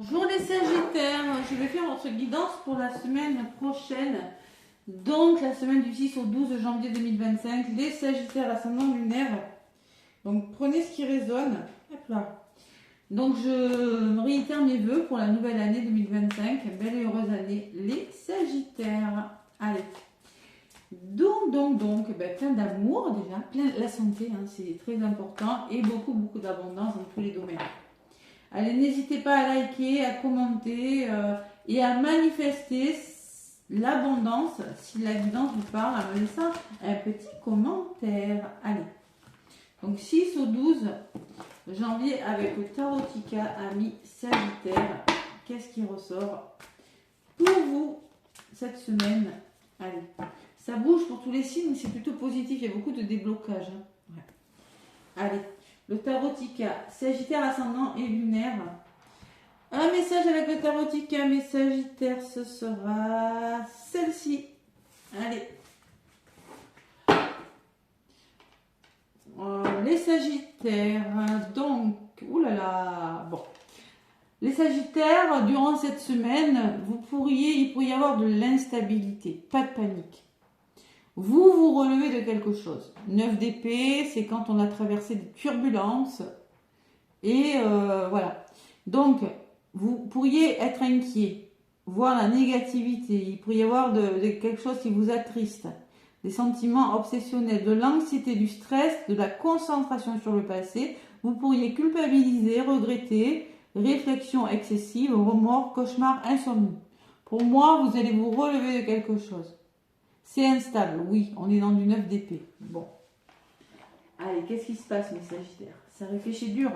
Bonjour les Sagittaires, je vais faire votre guidance pour la semaine prochaine, donc la semaine du 6 au 12 janvier 2025, les Sagittaires ascendant lunaire. Donc prenez ce qui résonne. Hop là. Donc je réitère mes vœux pour la nouvelle année 2025, belle et heureuse année les Sagittaires. Allez. Donc, plein d'amour déjà, plein la santé, hein, c'est très important, et beaucoup d'abondance dans tous les domaines. Allez, n'hésitez pas à liker, à commenter et à manifester l'abondance si la guidance vous parle en me laissant un petit commentaire. Allez, donc 6 au 12 janvier avec le Tarotica, ami Sagittaire. Qu'est-ce qui ressort pour vous cette semaine? Allez, ça bouge pour tous les signes, c'est plutôt positif, il y a beaucoup de déblocage. Hein. Ouais. Allez. Le Tarotica, Sagittaire ascendant et lunaire. Un message avec le Tarotica, mes Sagittaires, ce sera celle-ci. Allez. Les Sagittaires, donc, oulala, bon. Les Sagittaires, durant cette semaine, il pourrait y avoir de l'instabilité, pas de panique. Vous relevez de quelque chose. 9 d'épée, c'est quand on a traversé des turbulences. Et voilà. Donc, vous pourriez être inquiet, voir la négativité. Il pourrait y avoir quelque chose qui vous attriste. Des sentiments obsessionnels, de l'anxiété, du stress, de la concentration sur le passé. Vous pourriez culpabiliser, regretter, réflexion excessive, remords, cauchemars, insomnie. Pour moi, vous allez vous relever de quelque chose. C'est instable, oui, on est dans du 9 d'épée. Bon. Allez, qu'est-ce qui se passe, mes Sagittaires? Ça réfléchit dur.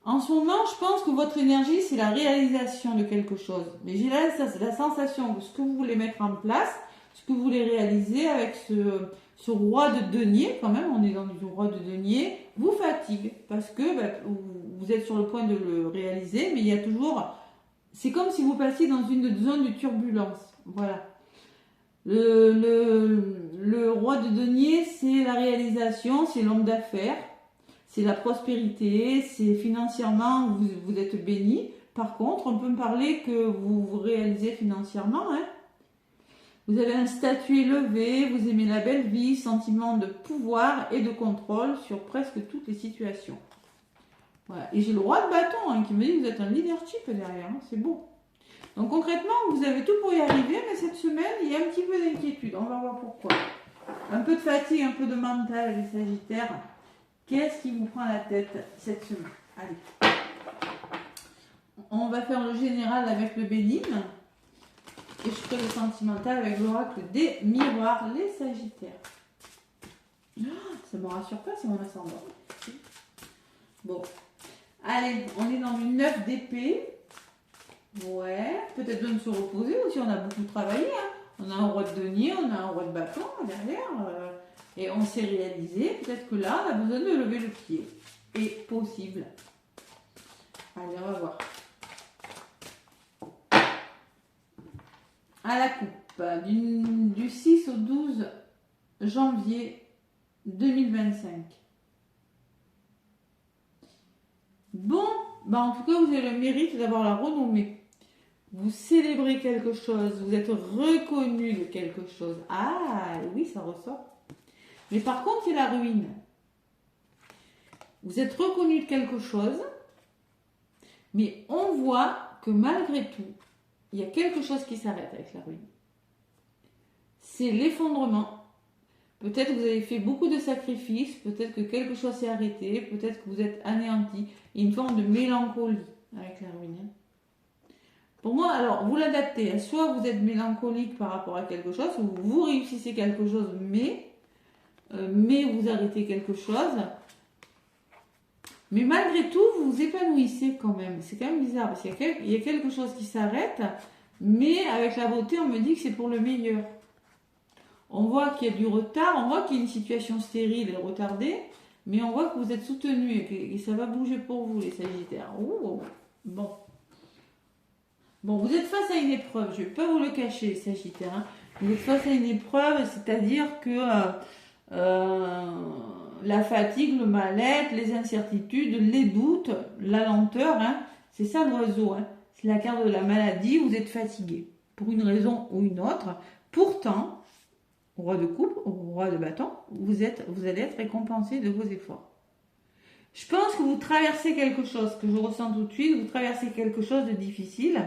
En ce moment, je pense que votre énergie, c'est la réalisation de quelque chose. Mais j'ai la sensation que ce que vous voulez mettre en place, ce que vous voulez réaliser avec ce roi de denier, quand même, on est dans du roi de denier, vous fatigue. Parce que vous êtes sur le point de le réaliser, mais il y a toujours... C'est comme si vous passiez dans une zone de turbulence. Voilà. Le roi de denier, c'est la réalisation, c'est l'homme d'affaires, c'est la prospérité, c'est financièrement, vous êtes béni. Par contre, on peut me parler que vous réalisez financièrement. Hein. Vous avez un statut élevé, vous aimez la belle vie, sentiment de pouvoir et de contrôle sur presque toutes les situations. Voilà. Et j'ai le roi de bâton hein, qui me dit que vous êtes un leadership derrière, hein. C'est beau. Donc concrètement, vous avez tout pour y arriver, mais cette semaine, il y a un petit peu d'inquiétude. On va voir pourquoi. Un peu de fatigue, un peu de mental, les Sagittaires. Qu'est-ce qui vous prend la tête cette semaine? Allez. On va faire le général avec le bénigne. Et je ferai le sentimental avec l'oracle des miroirs, les Sagittaires. Oh, ça ne me rassure pas, c'est mon ascendant. Bon. Allez, on est dans du 9 d'épée. Ouais, peut-être besoin de se reposer aussi, on a beaucoup travaillé. Hein. On a un roi de denier, on a un roi de bâton derrière. Et on s'est réalisé. Peut-être que là, on a besoin de lever le pied. Et possible. Allez, on va voir. À la coupe, du 6 au 12 janvier 2025. Bon, en tout cas, vous avez le mérite d'avoir la renommée. Vous célébrez quelque chose, vous êtes reconnu de quelque chose. Ah, oui, ça ressort. Mais par contre, il y a la ruine. Vous êtes reconnu de quelque chose, mais on voit que malgré tout, il y a quelque chose qui s'arrête avec la ruine. C'est l'effondrement. Peut-être que vous avez fait beaucoup de sacrifices, peut-être que quelque chose s'est arrêté, peut-être que vous êtes anéanti. Il y a une forme de mélancolie avec la ruine. Pour moi, alors, vous l'adaptez. Soit vous êtes mélancolique par rapport à quelque chose, ou vous réussissez quelque chose, mais vous arrêtez quelque chose. Mais malgré tout, vous vous épanouissez quand même. C'est quand même bizarre, parce qu'il y a quelque chose qui s'arrête, mais avec la beauté, on me dit que c'est pour le meilleur. On voit qu'il y a du retard, on voit qu'il y a une situation stérile et retardée, mais on voit que vous êtes soutenu et ça va bouger pour vous, les Sagittaires. Oh, bon. Bon, vous êtes face à une épreuve, je ne vais pas vous le cacher, Sagittaire. Hein. Vous êtes face à une épreuve, c'est-à-dire que la fatigue, le mal-être, les incertitudes, les doutes, la lenteur, hein, C'est ça l'oiseau, hein. C'est la carte de la maladie, vous êtes fatigué, pour une raison ou une autre. Pourtant, roi de coupe, roi de bâton, vous allez être récompensé de vos efforts. Je pense que vous traversez quelque chose, que je ressens tout de suite, vous traversez quelque chose de difficile.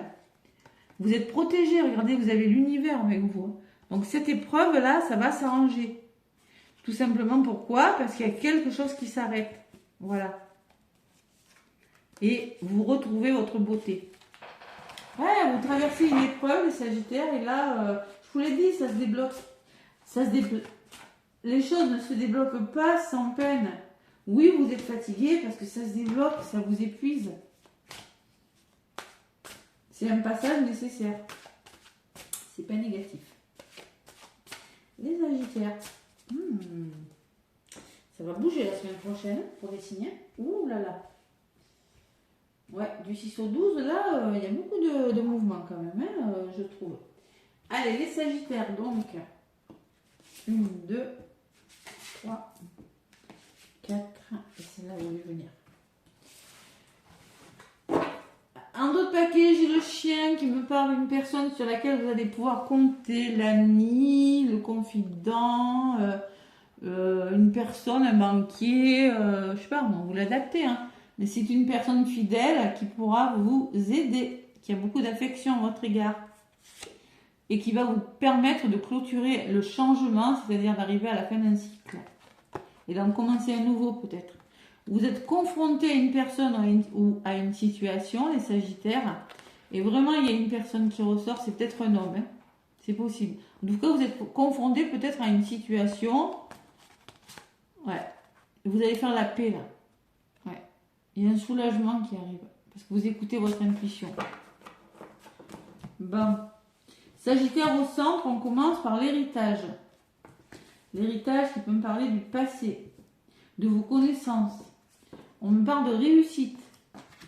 Vous êtes protégé, regardez, vous avez l'univers avec vous. Donc cette épreuve-là, ça va s'arranger. Tout simplement pourquoi? Parce qu'il y a quelque chose qui s'arrête. Voilà. Et vous retrouvez votre beauté. Ouais, vous traversez une épreuve, les Sagittaires, et là, je vous l'ai dit, ça se débloque. Les choses ne se débloquent pas sans peine. Oui, vous êtes fatigué parce que ça se débloque, ça vous épuise. C'est un passage nécessaire. C'est pas négatif. Les Sagittaires. Ça va bouger la semaine prochaine pour les signes. Ouh là là. Ouais, du 6 au 12, là, il y a beaucoup de mouvements quand même, hein, je trouve. Allez, les Sagittaires, donc. 1, 2, 3, 4, et c'est là où je vais venir. En d'autres paquets, j'ai le chien qui me parle d'une personne sur laquelle vous allez pouvoir compter, l'ami, le confident, une personne, un banquier, je sais pas, vous l'adaptez, hein. Mais c'est une personne fidèle qui pourra vous aider, qui a beaucoup d'affection à votre égard et qui va vous permettre de clôturer le changement, c'est-à-dire d'arriver à la fin d'un cycle et d'en commencer un nouveau peut-être. Vous êtes confronté à une personne ou à une situation, les Sagittaires, et vraiment il y a une personne qui ressort, c'est peut-être un homme, hein. C'est possible. En tout cas, vous êtes confronté peut-être à une situation, ouais, vous allez faire la paix là. Il y a un soulagement qui arrive, parce que vous écoutez votre intuition. Bon. Sagittaire au centre, on commence par l'héritage. L'héritage qui peut me parler du passé, de vos connaissances. On me parle de réussite,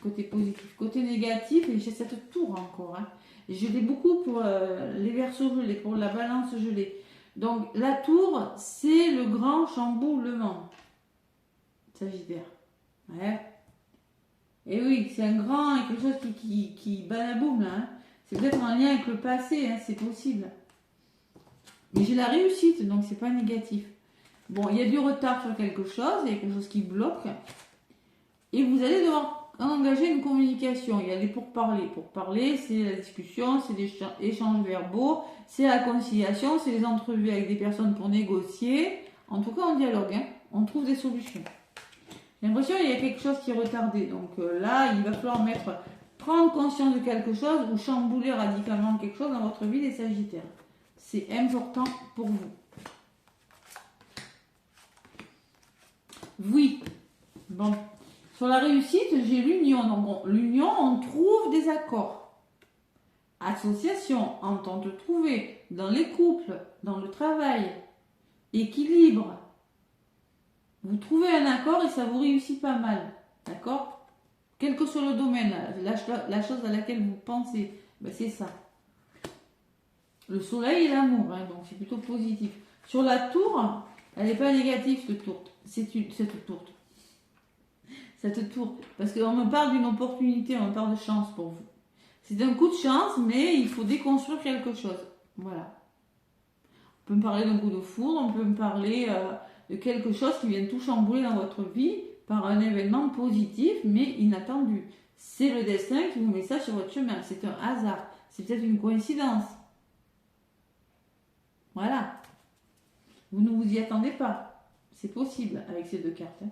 côté positif. Côté négatif, et j'ai cette tour encore. Hein. Et je l'ai beaucoup pour les Verseaux gelés, pour la Balance gelée. Donc la tour, c'est le grand chamboulement. Sagittaire. Ouais. Et oui, c'est un grand et quelque chose qui balaboum là. Hein. C'est peut-être en lien avec le passé, hein, c'est possible. Mais j'ai la réussite, donc c'est pas négatif. Bon, il y a du retard sur quelque chose, il y a quelque chose qui bloque. Et vous allez devoir engager une communication. Il y a des pourparlers. Pourparler, c'est la discussion, c'est des échanges verbaux, c'est la conciliation, c'est les entrevues avec des personnes pour négocier. En tout cas, on dialogue, hein, on trouve des solutions. J'ai l'impression qu'il y a quelque chose qui est retardé. Donc là, il va falloir prendre conscience de quelque chose ou chambouler radicalement quelque chose dans votre vie, les Sagittaires. C'est important pour vous. Oui. Bon. Sur la réussite, j'ai l'union. Donc bon, l'union, on trouve des accords. Association, entente trouvée, dans les couples, dans le travail, équilibre. Vous trouvez un accord et ça vous réussit pas mal. D'accord? Quel que soit le domaine, la chose à laquelle vous pensez, ben c'est ça. Le soleil et l'amour, hein, donc c'est plutôt positif. Sur la tour, elle n'est pas négative cette tour. Cette tour. Parce qu'on me parle d'une opportunité, on me parle de chance pour vous. C'est un coup de chance, mais il faut déconstruire quelque chose. Voilà. On peut me parler d'un coup de foudre, on peut me parler de quelque chose qui vient tout chambouler dans votre vie par un événement positif, mais inattendu. C'est le destin qui vous met ça sur votre chemin. C'est un hasard. C'est peut-être une coïncidence. Voilà. Vous ne vous y attendez pas. C'est possible avec ces deux cartes. Hein.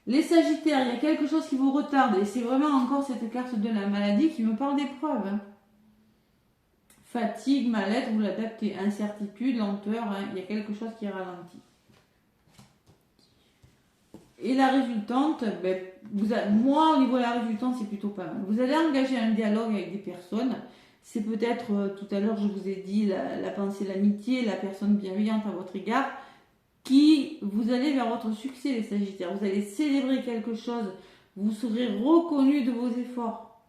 Les Sagittaires, il y a quelque chose qui vous retarde. Et c'est vraiment encore cette carte de la maladie qui me parle d'épreuve. Hein. Fatigue, mal-être, vous l'adaptez. Incertitude, lenteur, hein. Il y a quelque chose qui ralentit. Et la résultante, ben, moi au niveau de la résultante, c'est plutôt pas mal. Vous allez engager un dialogue avec des personnes. C'est peut-être, tout à l'heure je vous ai dit, la pensée, l'amitié, la personne bienveillante à votre égard, qui vous allez vers votre succès, les Sagittaires. Vous allez célébrer quelque chose. Vous serez reconnu de vos efforts.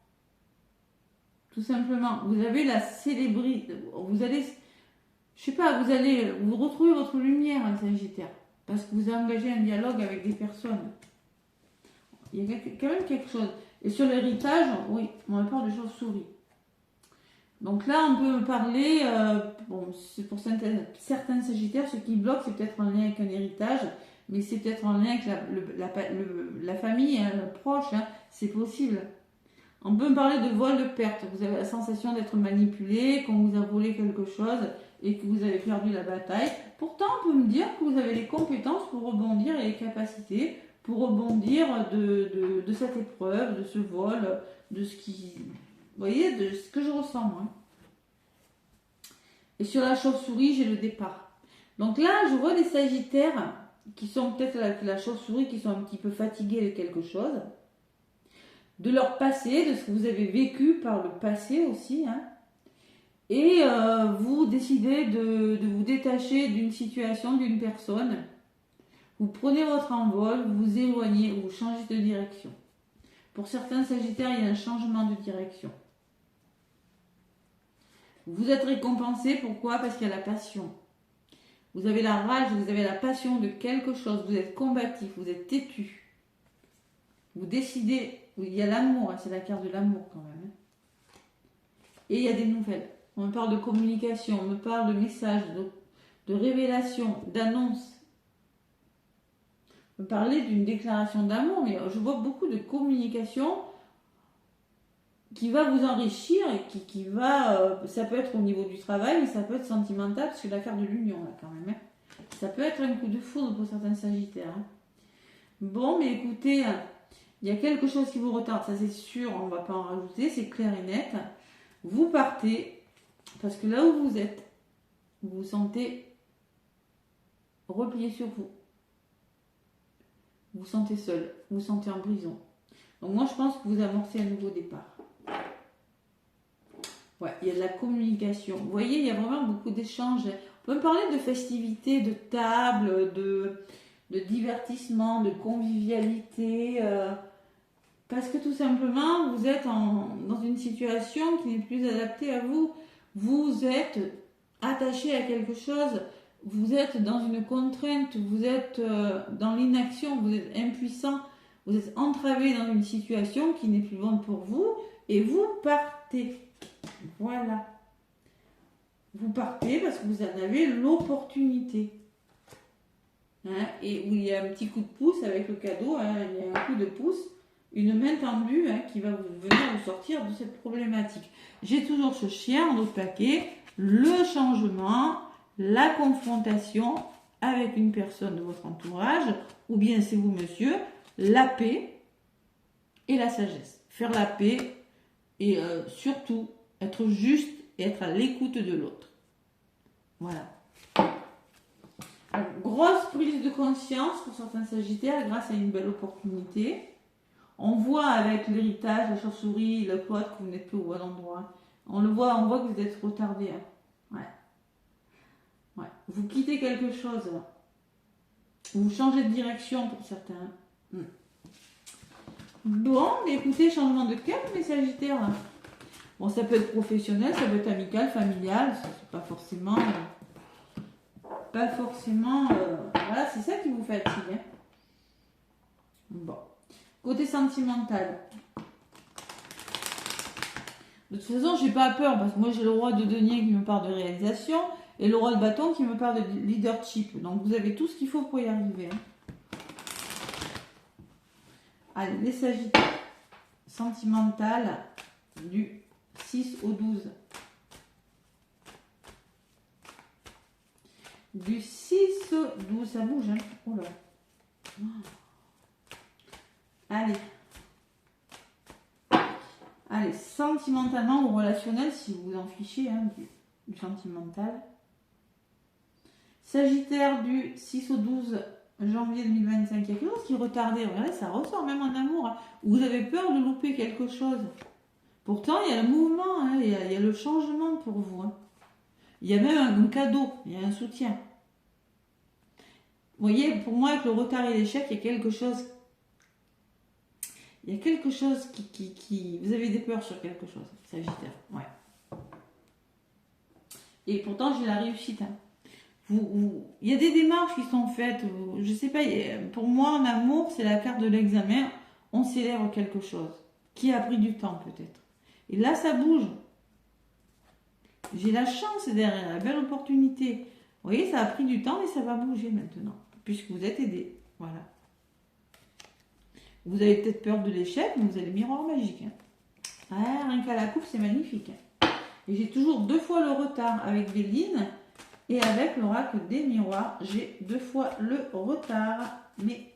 Tout simplement. Vous avez la célébrité. Vous allez, je sais pas, vous allez vous retrouver votre lumière, les Sagittaires. Parce que vous avez engagé un dialogue avec des personnes. Il y a quand même quelque chose. Et sur l'héritage, oui, on parle de chauve-souris. Donc là, on peut parler, bon, c'est pour certains sagittaires, ce qui bloque, c'est peut-être en lien avec un héritage, mais c'est peut-être en lien avec la famille, hein, proche, hein, c'est possible. On peut me parler de vol, de perte. Vous avez la sensation d'être manipulé, qu'on vous a volé quelque chose et que vous avez perdu la bataille. Pourtant, on peut me dire que vous avez les compétences pour rebondir et les capacités pour rebondir de cette épreuve, de ce vol, de ce qui... Vous voyez, de ce que je ressens, moi. Et sur la chauve-souris, j'ai le départ. Donc là, je vois des sagittaires qui sont peut-être la chauve-souris, qui sont un petit peu fatigués de quelque chose. De leur passé, de ce que vous avez vécu par le passé aussi. Hein. Et vous décidez de vous détacher d'une situation, d'une personne. Vous prenez votre envol, vous vous éloignez, vous changez de direction. Pour certains sagittaires, il y a un changement de direction. Vous êtes récompensé, pourquoi? Parce qu'il y a la passion. Vous avez la rage, vous avez la passion de quelque chose, vous êtes combatif, vous êtes têtu. Vous décidez, il y a l'amour, hein, c'est la carte de l'amour quand même. Hein. Et il y a des nouvelles. On me parle de communication, on me parle de messages, de révélations, d'annonces. On me parlait d'une déclaration d'amour, mais je vois beaucoup de communication qui va vous enrichir et qui va, ça peut être au niveau du travail, mais ça peut être sentimental, parce que la carte de l'union, là, quand même. Hein. Ça peut être un coup de foudre pour certains sagittaires. Hein. Bon, mais écoutez, il y a quelque chose qui vous retarde, ça c'est sûr, on ne va pas en rajouter, c'est clair et net. Vous partez, parce que là où vous êtes, vous vous sentez replié sur vous. Vous vous sentez seul, vous vous sentez en prison. Donc moi, je pense que vous amorcez un nouveau départ. Ouais, il y a de la communication. Vous voyez, il y a vraiment beaucoup d'échanges. On peut me parler de festivités, de tables, de divertissement, de convivialité. Parce que tout simplement, vous êtes dans une situation qui n'est plus adaptée à vous. Vous êtes attaché à quelque chose. Vous êtes dans une contrainte. Vous êtes dans l'inaction. Vous êtes impuissant. Vous êtes entravé dans une situation qui n'est plus bonne pour vous. Et vous partez. Voilà. Vous partez parce que vous en avez l'opportunité. Hein, et où il y a un petit coup de pouce avec le cadeau. Hein, il y a un coup de pouce. Une main tendue hein, qui va venir vous sortir de cette problématique. J'ai toujours ce chien en autre paquet, le changement, la confrontation avec une personne de votre entourage, ou bien c'est vous monsieur, la paix et la sagesse. Faire la paix et surtout être juste et être à l'écoute de l'autre. Voilà. Alors, grosse prise de conscience pour certains sagittaires grâce à une belle opportunité. On voit avec l'héritage, la chauve-souris, le pote que vous n'êtes plus au bon endroit. On voit que vous êtes retardé. Hein. Ouais. Vous quittez quelque chose. Vous changez de direction pour certains. Bon, écoutez, changement de cap, mes sagittaires. Bon, ça peut être professionnel, ça peut être amical, familial. C'est pas forcément... voilà, c'est ça qui vous fatigue. Hein. Bon. Côté sentimental. De toute façon, je n'ai pas peur parce que moi j'ai le roi de denier qui me parle de réalisation et le roi de bâton qui me parle de leadership. Donc vous avez tout ce qu'il faut pour y arriver. Hein. Allez, les sagittaires. Sentimental du 6 au 12. Du 6 au 12, ça bouge. Hein. Oh là. Allez, sentimentalement ou relationnel, si vous vous en fichez hein, du sentimental. Sagittaire du 6 au 12 janvier 2025, il y a quelque chose qui est retardé. Regardez, ça ressort même en amour. Hein. Vous avez peur de louper quelque chose. Pourtant, il y a le mouvement, hein, il y a le changement pour vous. Hein. Il y a même un cadeau, il y a un soutien. Vous voyez, pour moi, avec le retard et l'échec, il y a quelque chose... Il y a quelque chose qui... Vous avez des peurs sur quelque chose, Sagittaire. Ouais. Et pourtant, j'ai la réussite. Hein. Il y a des démarches qui sont faites. Je sais pas, pour moi, en amour, c'est la carte de l'examen. On célèbre quelque chose. qui a pris du temps peut-être. Et là, ça bouge. J'ai la chance derrière, la belle opportunité. Vous voyez, ça a pris du temps, mais ça va bouger maintenant, puisque vous êtes aidé. Voilà. Vous avez peut-être peur de l'échec, mais vous avez le miroir magique. Hein. Ah, rien qu'à la coupe, c'est magnifique. Hein. Et j'ai toujours 2 fois le retard avec Béline et avec l'oracle des miroirs. J'ai 2 fois le retard. Mais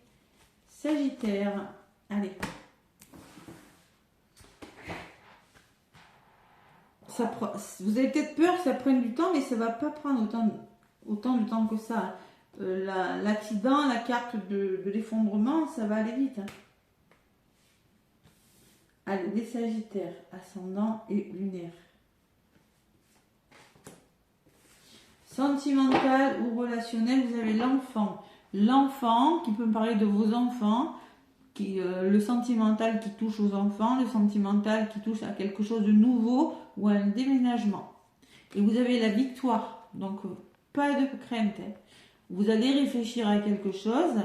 Sagittaire, allez. Vous avez peut-être peur que ça prenne du temps, mais ça ne va pas prendre autant de temps que ça. L'accident, la carte de l'effondrement, ça va aller vite. Hein. Allez, les Sagittaires, ascendant et lunaire. Sentimental ou relationnel, vous avez l'enfant. L'enfant qui peut me parler de vos enfants, le sentimental qui touche aux enfants, le sentimental qui touche à quelque chose de nouveau ou à un déménagement. Et vous avez la victoire, donc pas de crainte. Hein. Vous allez réfléchir à quelque chose.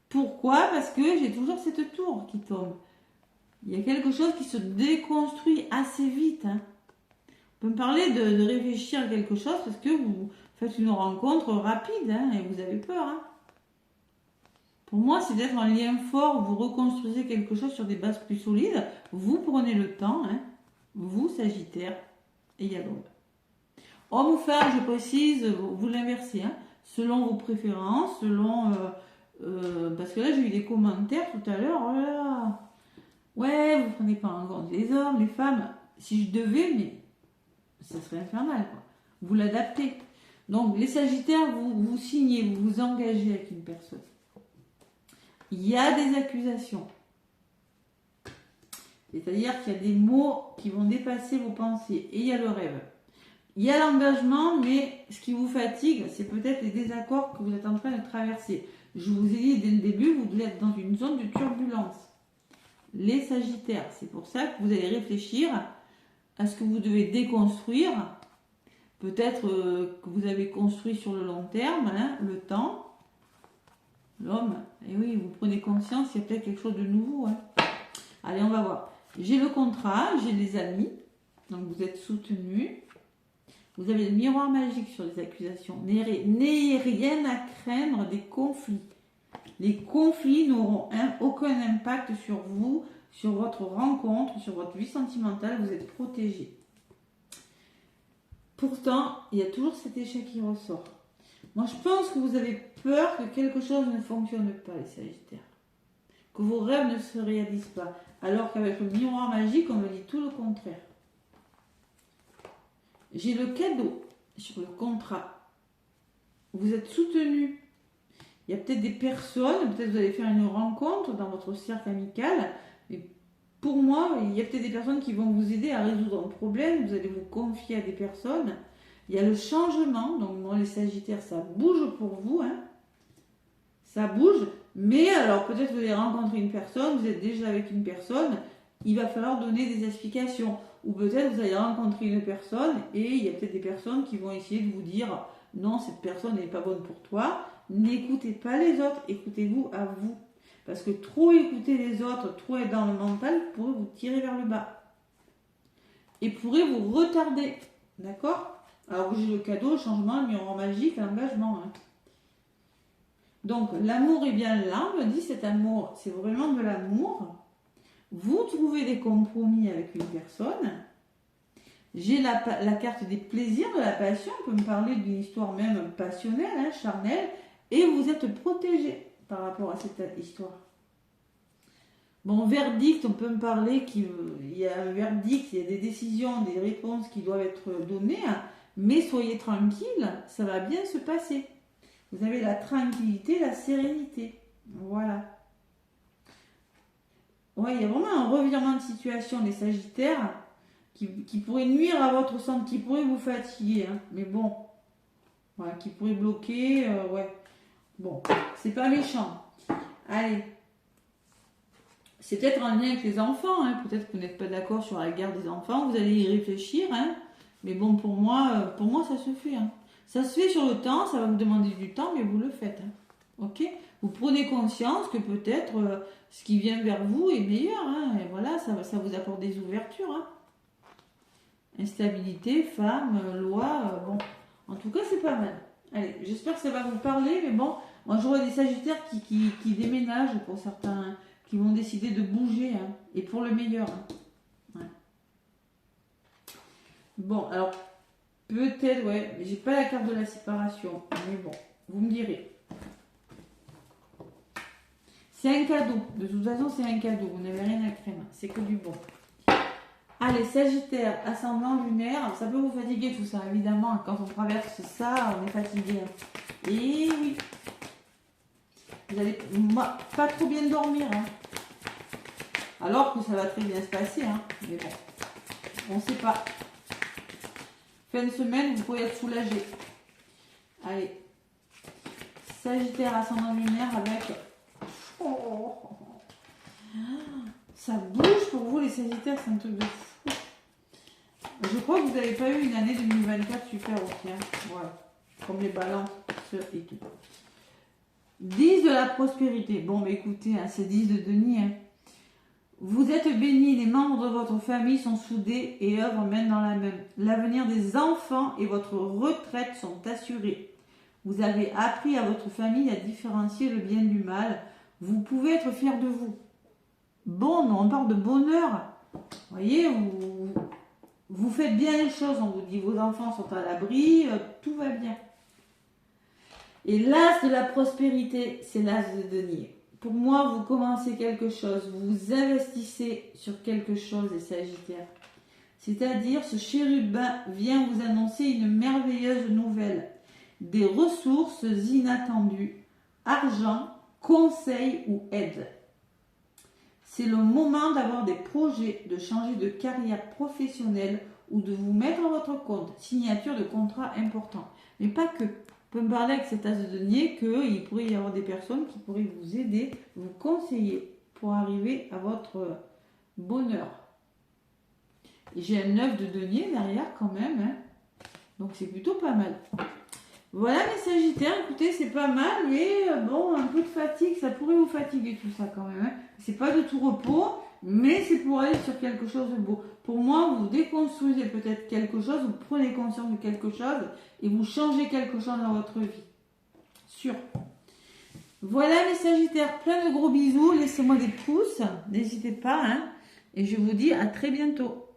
Pourquoi? Parce que j'ai toujours cette tour qui tombe. Il y a quelque chose qui se déconstruit assez vite. Hein. On peut me parler de réfléchir à quelque chose parce que vous faites une rencontre rapide hein, et vous avez peur. Hein. Pour moi, c'est d'être un lien fort, vous reconstruisez quelque chose sur des bases plus solides. Vous prenez le temps, hein, vous, Sagittaire, et il y a l'homme. Homme ou femme, je précise, vous l'inversez, hein, selon vos préférences, selon... parce que là, j'ai eu des commentaires tout à l'heure, oh là là, ouais, vous prenez pas en compte les hommes, les femmes. Si je devais, mais ça serait infernal, quoi. Vous l'adaptez. Donc, les Sagittaires, vous signez, vous vous engagez avec une personne. Il y a des accusations. C'est-à-dire qu'il y a des mots qui vont dépasser vos pensées. Et il y a le rêve. Il y a l'engagement, mais ce qui vous fatigue, c'est peut-être les désaccords que vous êtes en train de traverser. Je vous ai dit dès le début, vous devez être dans une zone de turbulence. Les Sagittaires, c'est pour ça que vous allez réfléchir à ce que vous devez déconstruire. Peut-être que vous avez construit sur le long terme, hein, le temps. L'homme, et oui, vous prenez conscience, il y a peut-être quelque chose de nouveau. Hein. Allez, on va voir. J'ai le contrat, j'ai les amis, donc vous êtes soutenu. Vous avez le miroir magique sur les accusations. N'ayez rien à craindre des conflits. Les conflits n'auront aucun impact sur vous, sur votre rencontre, sur votre vie sentimentale, vous êtes protégé. Pourtant, il y a toujours cet échec qui ressort. Moi, je pense que vous avez peur que quelque chose ne fonctionne pas, les Sagittaires. Que vos rêves ne se réalisent pas. Alors qu'avec le miroir magique, on me dit tout le contraire. J'ai le cadeau sur le contrat. Vous êtes soutenu. Il y a peut-être des personnes, peut-être vous allez faire une rencontre dans votre cercle amical. Mais pour moi, il y a peut-être des personnes qui vont vous aider à résoudre un problème. Vous allez vous confier à des personnes. Il y a le changement, donc moi les Sagittaires, ça bouge pour vous, hein. Ça bouge, mais alors peut-être vous allez rencontrer une personne, vous êtes déjà avec une personne, il va falloir donner des explications. Ou peut-être vous allez rencontrer une personne et il y a peut-être des personnes qui vont essayer de vous dire non, cette personne n'est pas bonne pour toi, n'écoutez pas les autres, écoutez-vous à vous. Parce que trop écouter les autres, trop être dans le mental pourrait vous tirer vers le bas. Et pourrait vous retarder, d'accord ? Alors j'ai le cadeau, le changement, le miroir magique, l'engagement. Hein. Donc l'amour est bien là, on me dit cet amour, c'est vraiment de l'amour. Vous trouvez des compromis avec une personne. J'ai la carte des plaisirs, de la passion, on peut me parler d'une histoire même passionnelle, hein, charnelle, et vous êtes protégé par rapport à cette histoire. Bon, verdict, on peut me parler qu'il y a un verdict, il y a des décisions, des réponses qui doivent être données, hein. Mais soyez tranquille, ça va bien se passer. Vous avez la tranquillité, la sérénité. Voilà. Ouais, il y a vraiment un revirement de situation des Sagittaires qui pourrait nuire à votre santé, qui pourrait vous fatiguer. Hein. Mais bon, ouais, qui pourrait bloquer. Ouais. Bon, c'est pas méchant. Allez. C'est peut-être un lien avec les enfants. Hein. Peut-être que vous n'êtes pas d'accord sur la garde des enfants. Vous allez y réfléchir. Hein. Mais bon, pour moi, ça se fait. Hein. Ça se fait sur le temps, ça va vous demander du temps, mais vous le faites. Hein. Ok ? Vous prenez conscience que peut-être ce qui vient vers vous est meilleur. Hein, et voilà, ça vous apporte des ouvertures. Hein. Instabilité, femme, loi, bon. En tout cas, c'est pas mal. Allez, j'espère que ça va vous parler, mais bon, moi je vois des sagittaires qui déménagent pour certains, qui vont décider de bouger, hein, et pour le meilleur. Hein. Ouais. Bon, alors, peut-être, ouais, j'ai pas la carte de la séparation, mais bon, vous me direz. C'est un cadeau, de toute façon c'est un cadeau, vous n'avez rien à craindre, c'est que du bon. Allez, Sagittaire, ascendant lunaire, ça peut vous fatiguer tout ça, évidemment, quand on traverse ça, on est fatigué. Et oui, vous allez pas trop bien dormir, hein. Alors que ça va très bien se passer, hein. Mais bon, on ne sait pas. Fin de semaine, vous pouvez être soulagé. Allez, Sagittaire, ascendant lunaire avec... Oh. Ça bouge pour vous les Sagittaires, c'est un truc de fou. Je crois que vous n'avez pas eu une année 2024 super aussi. Hein. Voilà. Comme les balances et tout. 10 de la prospérité. Bon, mais écoutez, hein, c'est 10 de Denis. Hein. Vous êtes bénis, les membres de votre famille sont soudés et œuvrent main dans la main. L'avenir des enfants et votre retraite sont assurés. Vous avez appris à votre famille à différencier le bien du mal. Vous pouvez être fiers de vous. Bon, on parle de bonheur. Vous voyez, vous faites bien les choses, on vous dit, vos enfants sont à l'abri, tout va bien. Et l'as de la prospérité, c'est l'as de denier. Pour moi, vous commencez quelque chose, vous investissez sur quelque chose, les Sagittaires. C'est-à-dire, ce chérubin vient vous annoncer une merveilleuse nouvelle. Des ressources inattendues, argent, conseil ou aide. C'est le moment d'avoir des projets, de changer de carrière professionnelle ou de vous mettre à votre compte. Signature de contrat important. Mais pas que. On peut me parler avec cet as de denier qu'il pourrait y avoir des personnes qui pourraient vous aider, vous conseiller pour arriver à votre bonheur. Et j'ai un 9 de denier derrière quand même. Hein. Donc c'est plutôt pas mal. Voilà mes Sagittaires, écoutez, c'est pas mal, mais bon, un peu de fatigue, ça pourrait vous fatiguer tout ça quand même. Hein. C'est pas de tout repos, mais c'est pour aller sur quelque chose de beau. Pour moi, vous déconstruisez peut-être quelque chose, vous prenez conscience de quelque chose et vous changez quelque chose dans votre vie. Sûr. Voilà mes Sagittaires, plein de gros bisous, laissez-moi des pouces, n'hésitez pas, hein, et je vous dis à très bientôt.